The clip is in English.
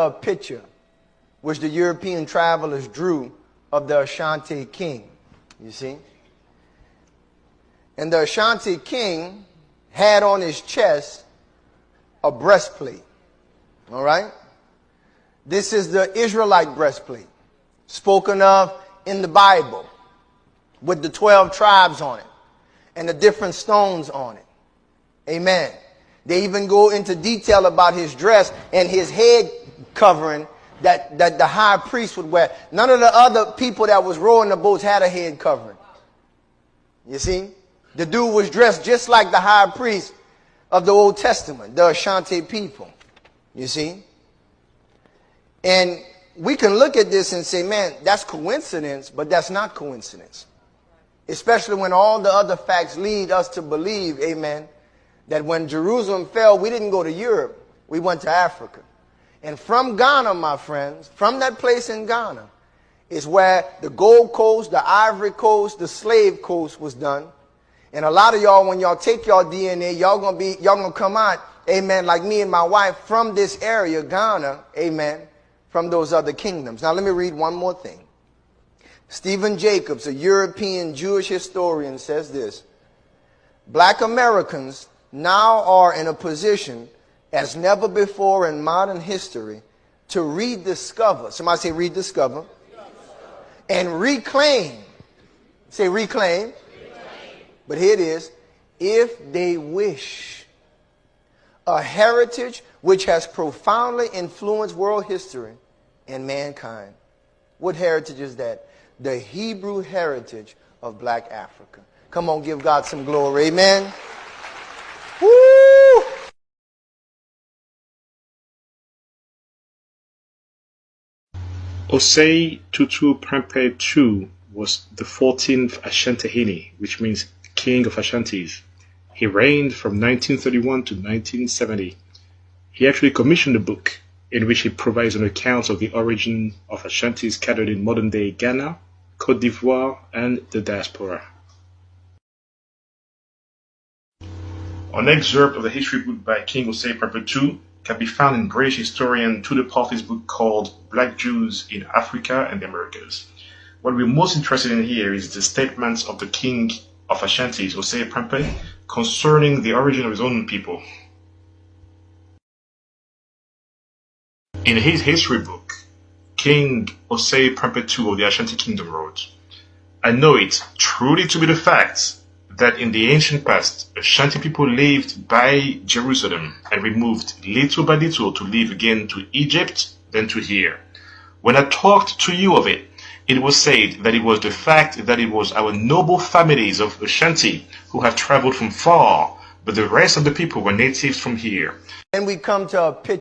A picture which the European travelers drew of the Ashanti king, you see. And the Ashanti king had on his chest a breastplate, all right? This is the Israelite breastplate, spoken of in the Bible, with the 12 tribes on it and the different stones on it. Amen. They even go into detail about his dress and his head covering that the high priest would wear. None of the other people that was rowing the boats had a head covering. You see? The dude was dressed just like the high priest of the Old Testament, the Ashanti people. You see? And we can look at this and say, man, that's coincidence, but that's not coincidence. Especially when all the other facts lead us to believe, amen, that when Jerusalem fell, we didn't go to Europe, we went to Africa. And from Ghana, my friends, from that place in Ghana, is where the Gold Coast, the Ivory Coast, the Slave Coast was done. And a lot of y'all, when y'all take y'all DNA, y'all gonna come out, amen, like me and my wife, from this area, Ghana, amen, from those other kingdoms. Now let me read one more thing. Stephen Jacobs, a European Jewish historian, says this: Black Americans now are in a position as never before in modern history to rediscover, somebody say rediscover, and reclaim, say reclaim, but here it is, if they wish, a heritage which has profoundly influenced world history and mankind. What heritage is that? The Hebrew heritage of Black Africa. Come on, give God some glory. Amen. Woo! Osei Tutu Prempeh II was the 14th Ashantahene, which means King of Ashantis. He reigned from 1931 to 1970. He actually commissioned a book in which he provides an account of the origin of Ashantis scattered in modern-day Ghana, Côte d'Ivoire, and the diaspora. An excerpt of the history book by King Osei Prempeh II can be found in British historian Tudor Partley's book called Black Jews in Africa and the Americas. What we're most interested in here is the statements of the King of Ashantis, Osei Prempeh, concerning the origin of his own people. In his history book, King Osei Prempeh II of the Ashanti Kingdom wrote, "I know it truly to be the fact that in the ancient past, Ashanti people lived by Jerusalem and removed little by little to live again to Egypt, then to here. When I talked to you of it, it was said that it was the fact that it was our noble families of Ashanti who have traveled from far, but the rest of the people were natives from here." And we come to a picture.